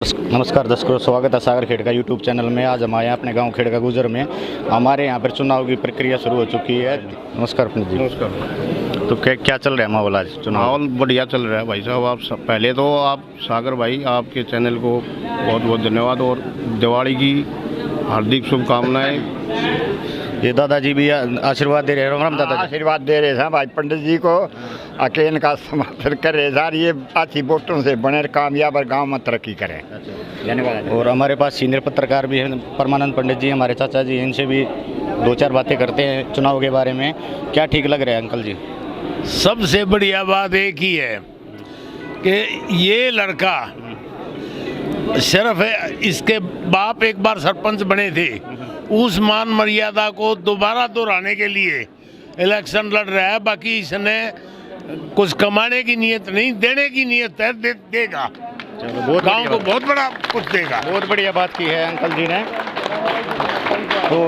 नमस्कार दर्शकों, स्वागत है सागर खेड़ का यूट्यूब चैनल में। आज हम आए हैं अपने गांव खेड़ का गुजर में। हमारे यहां पर चुनाव की प्रक्रिया शुरू हो चुकी है। नमस्कार पंडित जी। नमस्कार। तो क्या चल रहा है माहौल आज चुनाव? माहौल बढ़िया चल रहा है भाई साहब। पहले तो आप सागर भाई, आपके चैनल को बहुत बहुत धन्यवाद और दिवाली की हार्दिक शुभकामनाएं। ये दादाजी भी आशीर्वाद दे रहे हैं। राम राम दादाजी। आशीर्वाद दे रहे हैं भाई पंडित जी को, अकेन का समर्थन कर रहे हैं। ये अच्छी वोटों से बने कामयाब और गांव में तरक्की करें। धन्यवाद। और हमारे पास सीनियर पत्रकार भी हैं, परमानंद पंडित जी, हमारे चाचा जी। इनसे भी दो चार बातें करते हैं चुनाव के बारे में। क्या ठीक लग रहा है अंकल जी? सबसे बढ़िया बात एक ही है कि ये लड़का सिर्फ है, इसके बाप एक बार सरपंच बने थे, उस मान मर्यादा को दोबारा दोहराने के लिए इलेक्शन लड़ रहा है। बाकी इसने कुछ कमाने की नीयत नहीं, देने की नीयत है। देगा, गांव को बहुत बड़ा कुछ देगा। बहुत बढ़िया बात की है अंकल जी ने। तो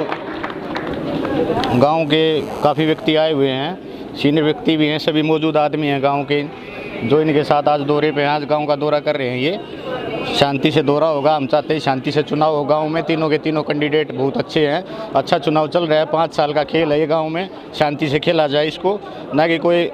गांव के काफ़ी व्यक्ति आए हुए हैं, सीनियर व्यक्ति भी हैं, सभी मौजूद आदमी हैं गांव के, जो इनके साथ आज दौरे पे हैं। आज गांव का दौरा कर रहे हैं। ये शांति से दौरा होगा। हम चाहते हैं शांति से चुनाव हो गांव में। तीनों के तीनों कैंडिडेट बहुत अच्छे हैं। अच्छा चुनाव चल रहा है। 5 साल का खेल है ये गांव में। शांति से खेला जाए इसको, ना कि कोई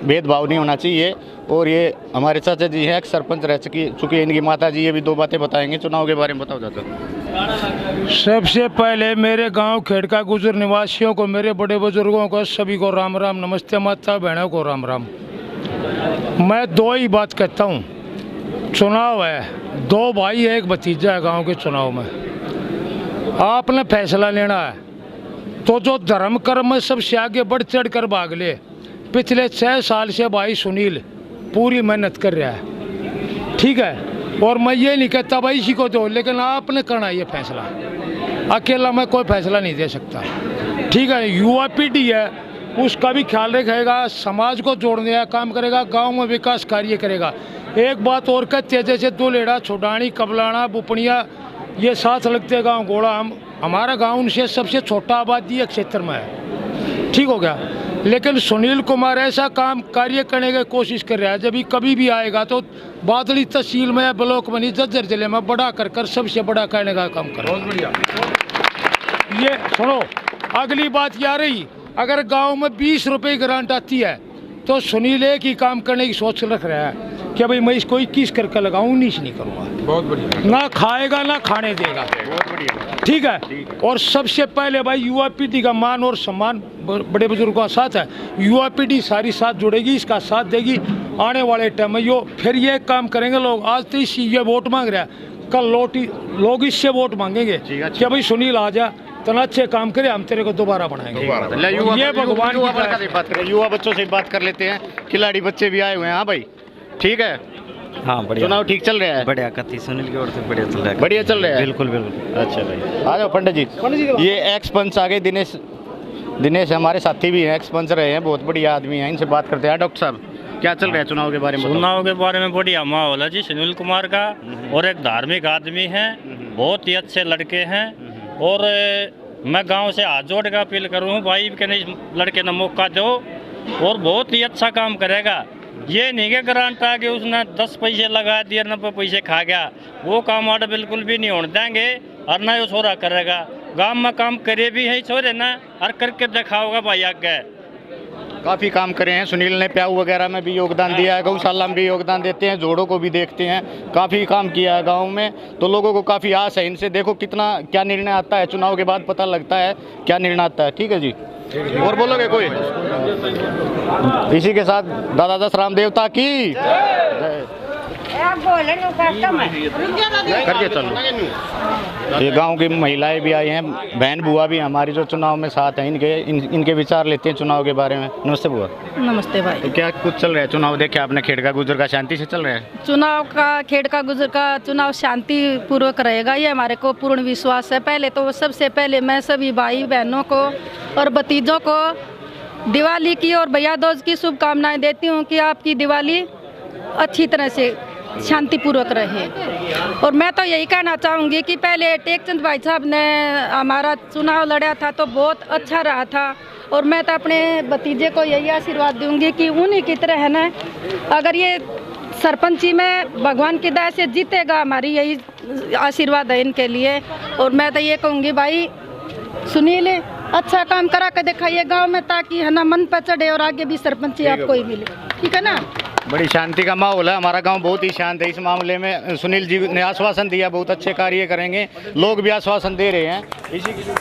भेदभाव नहीं होना चाहिए। और ये हमारे चाचा जी हैं, सरपंच रह चुकी है इनकी माता जी। ये भी 2 बातें बताएंगे चुनाव के बारे में। बताओ चाचा। सबसे पहले मेरे गांव खेड़ का गुजर निवासियों को, मेरे बड़े बुजुर्गों को, सभी को राम राम, नमस्ते, माता बहनों को राम राम। मैं 2 ही बात कहता हूँ। चुनाव है, 2 भाई एक भतीजा है गांव के चुनाव में। आपने फैसला लेना है तो जो धर्म कर्म में सबसे आगे बढ़ चढ़ कर भाग ले। पिछले 6 साल से भाई सुनील पूरी मेहनत कर रहा है, ठीक है। और मैं ये नहीं कहता भाई इसी को दो, लेकिन आपने करना ये फैसला। अकेला मैं कोई फैसला नहीं दे सकता, ठीक है। युवा पीढ़ी है, उसका भी ख्याल रखेगा, समाज को जोड़ने का काम करेगा, गांव में विकास कार्य करेगा। एक बात और कहते हैं, जैसे दुलेड़ा, छोडानी, कबलाना, बुपनिया, ये साथ लगते गांव घोड़ा। हमारा गांव उनसे सबसे छोटा आबादी है क्षेत्र में है, ठीक हो गया। लेकिन सुनील कुमार ऐसा काम कार्य करने की कोशिश कर रहा है, जब भी कभी भी आएगा तो बादली तहसील में, ब्लॉक में, जज्जर जिले में बड़ा कर सबसे बड़ा करने का काम कर। बहुत बढ़िया। ये सुनो, अगली बात ये आ रही, अगर गांव में 20 रुपये ग्रांट आती है तो सुनील एक ही काम करने की सोच रख रहा है कि भाई मैं इसको 21 करके लगाऊं, 19 नहीं करूँगा। बहुत बढ़िया। ना खाएगा ना खाने देगा। बहुत बढ़िया, ठीक है। और सबसे पहले भाई युवा पीढ़ी का मान और सम्मान बड़े बुजुर्गों का साथ है। युवा पीढ़ी सारी साथ जुड़ेगी, इसका साथ देगी। आने वाले टाइम में यो फिर ये काम करेंगे लोग। आज तो इसी ये वोट मांग रहा है, कल लोग इससे वोट मांगेंगे कि भाई सुनील आ जा, इतना अच्छे काम करे, हम तेरे को दोबारा बनाएंगे। ये भगवान की बात करें। युवा बच्चों से बात कर लेते हैं। खिलाड़ी बच्चे भी आए हुए हैं। हाँ भाई, ठीक है। हाँ बढ़िया। चुनाव ठीक चल रहा है? बढ़िया। कथी सुनील की ओर से बढ़िया चल रहा है। बढ़िया चल रहा है। बिल्कुल बिल्कुल। अच्छा भाई, आ जाओ पंडित जी। ये एक्स पंच आगे दिनेश हमारे साथी भी हैं, एक्स पंच रहे हैं, बहुत बढ़िया आदमी हैं। इनसे बात करते हैं। डॉक्टर साहब, क्या चल रहा है चुनाव के बारे में? चुनाव के बारे में बढ़िया माहौल है जी। सुनील कुमार का, और एक धार्मिक आदमी है, बहुत ही अच्छे लड़के हैं। और मैं गांव से हाथ जोड़ कर अपील करूँ भाई कि नहीं, लड़के ने मौका दो, और बहुत ही अच्छा काम करेगा। ये नहीं कि ग्रांट आ के उसने 10 पैसे लगा दिए, 90 पैसे खा गया, वो काम आड़ बिल्कुल भी नहीं होने देंगे। और ना वो छोरा करेगा, गांव में काम करे भी है छोरे ना, और करके दिखाओगा भाई आगे। काफ़ी काम करे हैं सुनील ने। प्याऊ वगैरह में भी योगदान दिया है, गौशाला में भी योगदान देते हैं, जोड़ों को भी देखते हैं। काफ़ी काम किया है गांव में, तो लोगों को काफ़ी आस है इनसे। देखो कितना क्या निर्णय आता है, चुनाव के बाद पता लगता है क्या निर्णय आता है। ठीक है जी, और बोलोगे कोई? इसी के साथ दादा दस राम देवता की करके चलो। ये गांव की महिलाएं भी आई हैं, बहन बुआ भी हमारी जो चुनाव में साथ हैं। इनके विचार लेते हैं चुनाव के बारे में। नमस्ते बुआ। नमस्ते भाई। तो क्या कुछ चल रहा है चुनाव? देखिए आपने खेड़ का गुजर का शांति से चल रहा है। चुनाव का खेड़ का गुजर का चुनाव शांति पूर्वक रहेगा, ये हमारे को पूर्ण विश्वास है। पहले तो सबसे पहले मैं सभी भाई बहनों को और भतीजों को दिवाली की और भैया दूज की शुभकामनाएं देती हूँ कि आपकी दिवाली अच्छी तरह से शांतिपूर्वक रहे। और मैं तो यही कहना चाहूँगी कि पहले टेकचंद भाई साहब ने हमारा चुनाव लड़ा था तो बहुत अच्छा रहा था। और मैं तो अपने भतीजे को यही आशीर्वाद दूंगी कि उन्हीं की तरह है ना, अगर ये सरपंची में भगवान की दया से जीतेगा, हमारी यही आशीर्वाद है इनके लिए। और मैं तो ये कहूँगी भाई सुनील अच्छा काम करा के दिखाइए गांव में, ताकि है ना मन पर चढ़े और आगे भी सरपंची आपको ही मिले, ठीक है ना। बड़ी शांति का माहौल है, हमारा गांव बहुत ही शांत है इस मामले में। सुनील जी ने आश्वासन दिया बहुत अच्छे कार्य करेंगे, लोग भी आश्वासन दे रहे हैं इसी के लिए।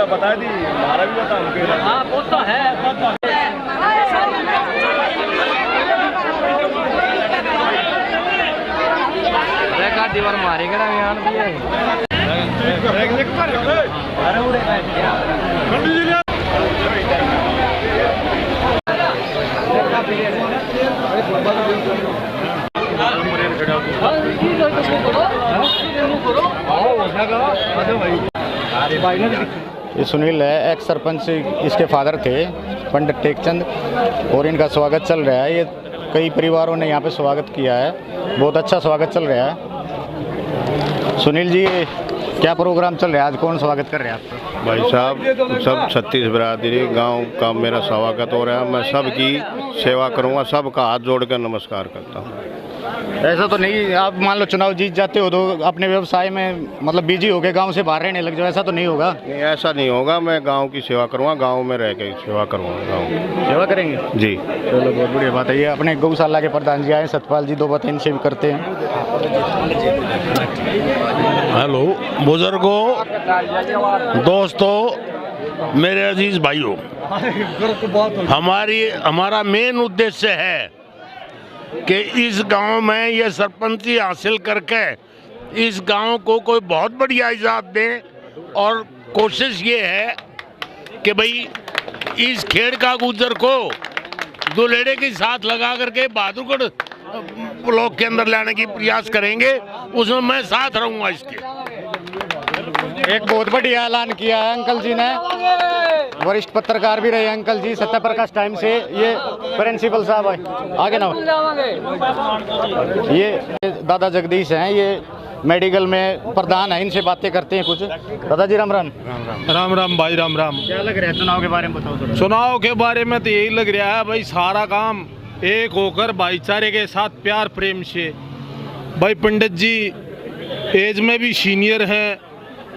बता दी हमारा भी बता हाँ वो तो है दीवार मारेगा ये सुनील है, एक्स सरपंच इसके फादर थे पंडित टेकचंद, और इनका स्वागत चल रहा है। ये कई परिवारों ने यहाँ पे स्वागत किया है, बहुत अच्छा स्वागत चल रहा है। सुनील जी क्या प्रोग्राम चल रहा है, आज कौन स्वागत कर रहे हैं आपका? भाई साहब सब 36 बिरादरी गांव का मेरा स्वागत हो रहा है। मैं सबकी सेवा करूंगा, सबका हाथ जोड़कर नमस्कार करता हूं। ऐसा तो नहीं आप मान लो चुनाव जीत जाते हो तो अपने व्यवसाय में मतलब बिजी हो गए गांव से बाहर रहने लग जाओ, ऐसा तो नहीं होगा? नहीं ऐसा नहीं होगा, मैं गांव की सेवा करूंगा, गांव में रह के सेवा करूंगा, गांव की सेवा करेंगे जी। चलो बहुत बढ़िया बात है। ये अपने गौशाला के प्रधान जी आए सतपाल जी, 2 बातें इनसे भी करते हैं। हेलो बुजुर्गों, दोस्तों, मेरे अजीज भाइयों, हमारा मेन उद्देश्य है कि इस गांव में ये सरपंची हासिल करके इस गांव को कोई बहुत बढ़िया इजाज़त दें, और कोशिश ये है कि भाई इस खेड़ का गुजर को दुलेड़े के साथ लगा करके बहादुरगढ़ ब्लॉक के अंदर लाने की प्रयास करेंगे, उसमें मैं साथ रहूंगा इसके। एक बहुत बढ़िया ऐलान किया है अंकल जी ने, वरिष्ठ पत्रकार भी रहे अंकल जी सत्यप्रकाश टाइम से। ये प्रिंसिपल साहब आगे ना, ये दादा जगदीश हैं, ये मेडिकल में प्रधान है, इनसे बातें करते हैं कुछ। दादाजी राम राम। राम राम भाई, राम राम। क्या लग रहा है चुनाव के बारे में बताओ? चुनाव के बारे में तो यही लग रहा है भाई, सारा काम एक होकर भाईचारे के साथ प्यार प्रेम से। भाई पंडित जी एज में भी सीनियर हैं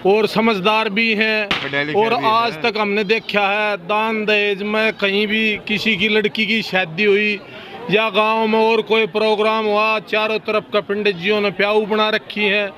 और समझदार भी हैं, और आज तक हमने देखा है दान दहेज में कहीं भी किसी की लड़की की शादी हुई या गांव में और कोई प्रोग्राम हुआ, चारों तरफ का पंडित जियों ने प्याऊ बना रखी है।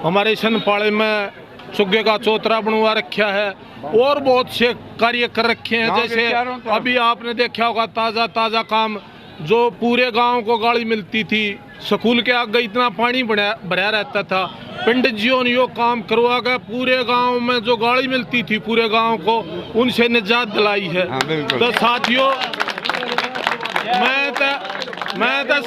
हमारे सनपाड़े में सुग्गे का चौतरा बनवा रखा है और बहुत से कार्य कर रखे हैं। जैसे अभी आपने देखा होगा ताज़ा ताज़ा काम, जो पूरे गांव को गाड़ी मिलती थी, स्कूल के आगे इतना पानी भरा रहता था, पंडित जियों ने यो काम करवा कर पूरे गांव में जो गाड़ी मिलती थी पूरे गांव को, उनसे निजात दिलाई है। तो साथियों, मैं तो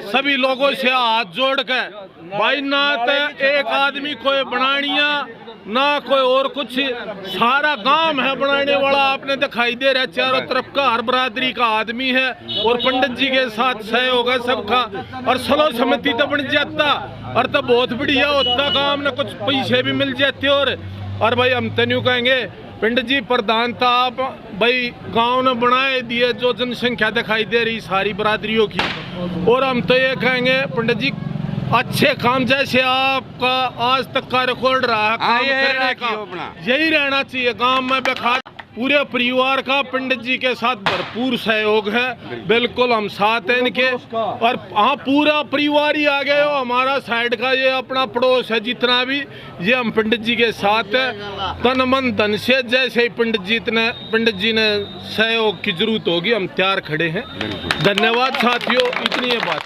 सभी लोगों से हाथ जोड़ के भाई, ना तो एक आदमी कोई बनानिया ना कोई और कुछ, सारा गांव है बनाने वाला। आपने दिखाई दे रहा है चारों तरफ का हर बरादरी का आदमी है, और पंडित जी के साथ सहयोग है सबका, और सलो समिति तो बन जाता और तो बहुत बढ़िया होता काम ने, कुछ पैसे भी मिल जाते। और भाई हम तो न्यू कहेंगे पंडित जी प्रधानता आप भाई गांव ने बनाए दिए, जो जनसंख्या दिखाई दे रही सारी बरादरियों की, और हम तो ये कहेंगे पंडित जी अच्छे काम, जैसे आपका आज तक का रिकॉर्ड रहा है काम करने का, यही रहना चाहिए। गांव में बेकार पूरे परिवार का पंडित जी के साथ भरपूर सहयोग है, बिल्कुल हम साथ हैं इनके। और हाँ, पूरा परिवार ही आ गए हो, हमारा साइड का ये अपना पड़ोस है जितना भी, ये हम पंडित जी के साथ है तन मन धन से। जैसे ही पंडित जी ने सहयोग की जरूरत होगी हम तैयार खड़े हैं। धन्यवाद साथियों, इतनी है बात।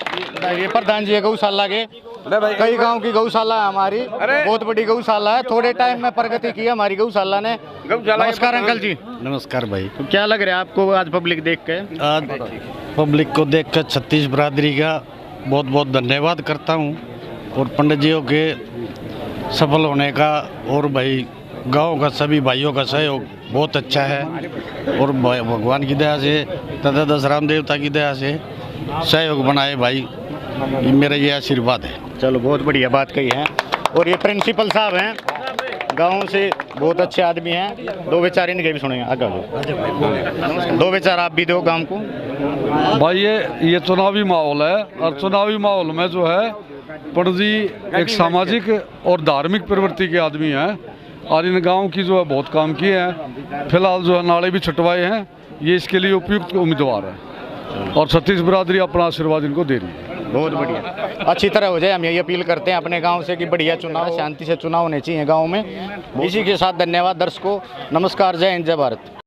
ये प्रधान जी गौशाला के कई गांव की गौशाला है हमारी, बहुत बड़ी गौशाला है, थोड़े टाइम में प्रगति की हमारी गौशाला ने। नमस्कार अंकल जी। नमस्कार भाई। तो क्या लग रहा है आपको आज पब्लिक देख के? आज पब्लिक को देख कर 36 बरादरी का बहुत बहुत धन्यवाद करता हूँ, और पंडित जियों के सफल होने का और भाई गांव का सभी भाइयों का सहयोग बहुत अच्छा है, और भगवान की दया से तथा दशराम देवता की दया से सहयोग बनाए भाई, मेरा ये आशीर्वाद है। चलो बहुत बढ़िया बात कही है। और ये प्रिंसिपल साहब हैं, गांव से बहुत अच्छे आदमी हैं, दो विचार इनके भी सुनेंगे। आगे दो विचार आप भी दो गांव को। भाई ये चुनावी माहौल है, और चुनावी माहौल में जो है पंडित जी एक सामाजिक और धार्मिक प्रवृत्ति के आदमी हैं, और इन गांव की जो है बहुत काम किए हैं। फिलहाल जो है नाले भी छटवाए हैं, ये इसके लिए उपयुक्त उम्मीदवार है, और 36 बरादरी अपना आशीर्वाद इनको दे रही है। बहुत बढ़िया, अच्छी तरह हो जाए, हम यही अपील करते हैं अपने गांव से कि बढ़िया चुनाव, शांति से चुनाव होने चाहिए गांव में। इसी के साथ धन्यवाद दर्शकों, नमस्कार, जय हिंद, जय भारत।